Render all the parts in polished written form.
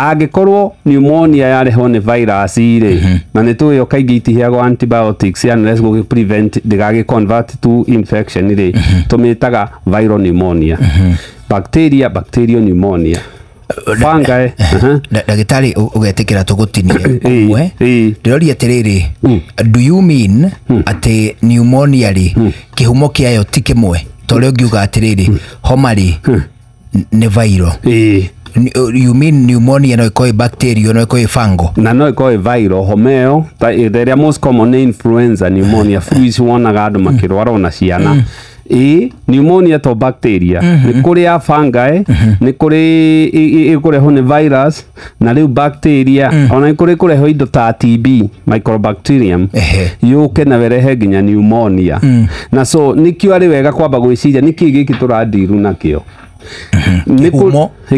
Angikorwo pneumonia yareho ni virus ire na nituyo kaingi itiheagwo antibiotics unless go prevent digage convert to infection ire tumitaga viral pneumonia. Bacterial pneumonia. Fungi. Dagitari ugetikira tugutinie umwe ndirori atiriri do you mean ati pneumonia ri kihumo kiayo ti kimwe tore ungiuga atiriri homari ni viral you mean pneumonia no ikoe bacteria no ikoe fungal na no ikoe viral homeo the most common influenza pneumonia flu is wonaga andu makirwara ona ciana pneumonia to bacteria ni kuri ya fungi ni kuri ikureho ni virus na riu bacteria ona ikuri kureho indo ta TB mycobacterium yuke na werehe ginya pneumonia na so nikio ari wega kwamba gwiciria niki giki turadiru nakio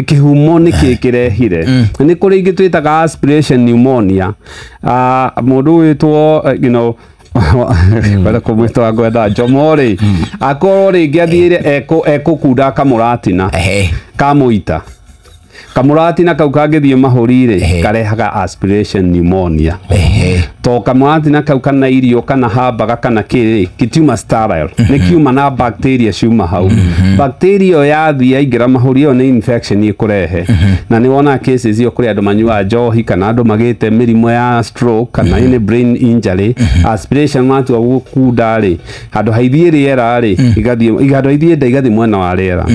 kihumo niki kirehire ni kuri ingi twitaga aspiration pneumonia mundu witwo wala kumwita agwetha Jomori akorwo ringi athire ekukunda kamuratina kamuita kamuratina kau kangithie mahurire karehaga aspiration pneumonia to kamuratina kau kana irio kana hambaga kana kituma sterile ni kiuma na bacteria ciuma hau bacteria yathia ingira mahuri ni infection ikurehe na ni wona cases iyo kuri andu manyua njohi kana andu magite mirimo ya stroke kana any brain injury aspiration matu gukunda ri andu haithie riera ri igathie ndaigathi mwena wa riera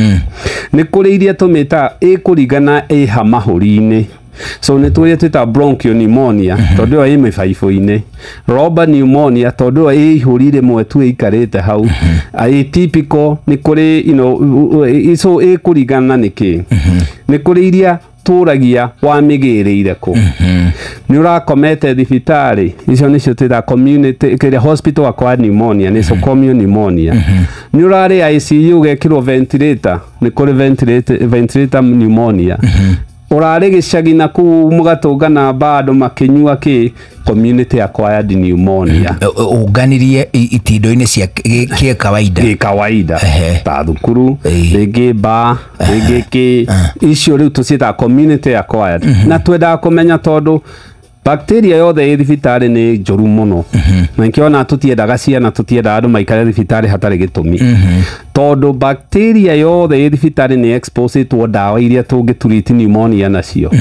ni kuri iria tumita ikuringana ha mahuri-ini so ni turia twita bronchial pneumonia tondu ĩ mĩbaibũ-inĩ rubber pneumonia tondu ihuri rimwe tu ikarite hau atypical ni kuri so ikuringana niki ni kuri iria turagia wa migirire ku ni urakomete thibitari icio nicio twita community kire hospital acquired pneumonia ni nosocomial pneumonia ni urari ICU gekirwo ventilator ni kuri ventilator pneumonia urari gicagi na ku mugatungana bado makinyua ki community acquired pneumonia uganirie itindo-ini cia kawaida ta thukuru rigi ba rigi ki icio riu tucita community acquired na twenda kumenya tondu bacteria yothe thibitari ni njoru muno na nkiona tutiendaga ciana tutiendaga andu maikare thibitari hatari gitumi tondu bacteria yothe thibitari ni exposed to dawa iria tungitreat pneumonia nacio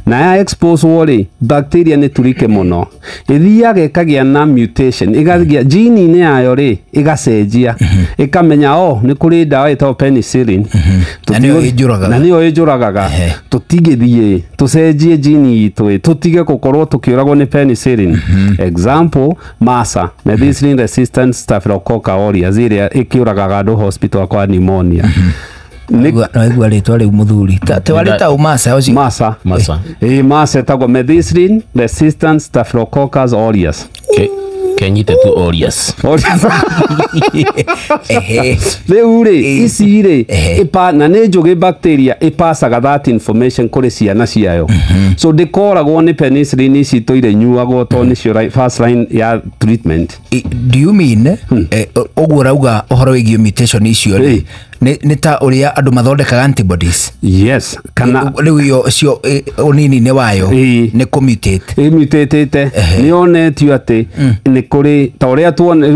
na ya expose wori bacteria ni turike muno ithiaga ikagia na mutation igagia gene ni yayo ri igacenjia ikamenya ni kuri dawa itaw penicillin na niyo ijuragaga tutigithie tucenjie gene itu tutige gukorwo tukiuragwo ni penicillin example MRSA methicillin resistant staphylococcus aureus iria ikiuragaga andu hospital kwa pneumonia naigua ritwa riu muthuri te warita MRSA MRSA tagwo methicillin resistant staphylococcus aureus kenyite tu aureus riu ri ici ri ipa na ni njugi bacteria ipasaga that information kuri ciana ciayo so ndikoragwo ni penicillin ici toire nyuagwo to nicio first line ya treatment. Do you mean ogwo rauga uhoro wigio mutation icio ri ni ta uria andu mathondekaga antibodies? Yes, kana riu yo cio unini ni wayo ni mutate ni onetio ati ni kuri ta uria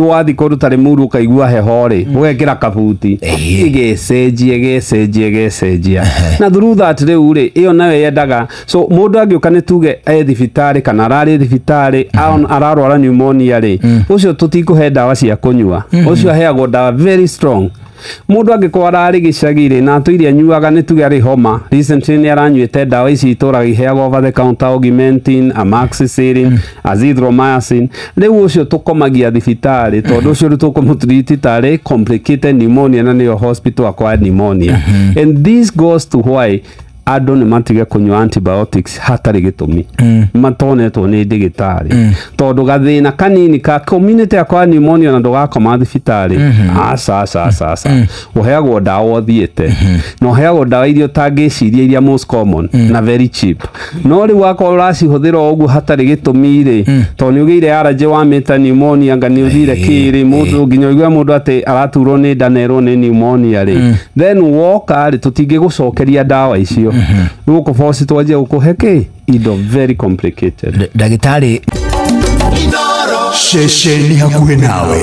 wathi kundu tari muru kaigua heho ri ugekira kabuti igecenjia na through that riu ri iyo nayo yendaga so mundu angiuka ni tuge thibitari kana arari thibitari ararwara pneumonia ri ucio tutikuhe dawa cia kunyua ucio aheagwo dawa very strong. Mundu angikorwo ari gicagire na tuiria nyuaga ni tuge ari homa recently ni aranyuite dawa ici itura giheagwo over the counter augmentin, amoxicillin, azithromycin riu ucio tukomagia thibitari tondu ucio tukumutreat tari complicated pneumonia na niyo hospital acquired pneumonia and this goes to why andu ni matige kunywa antibiotics hatari gitumi matonetwo ni ndigitari tondu gathina kanini ka community acquired pneumonia na ndugakoma thibitari asa uheagwo dawa thiete no uheagwo dawa irio tangiciria iria most common na very cheap no ri wako uracihũthĩra ugu hatari gitumi ri to ni ugire allergy wa meta pneumonia ngani uthire kiri mundu nginya igwe mundu ati araturwo ni nda nerwo ni pneumonia ri then woka ri tutingigucokeria dawa icio nuko fosi twaje ukuheke indo very complicated. Dagitari Sheshe ni hakuhe nawe.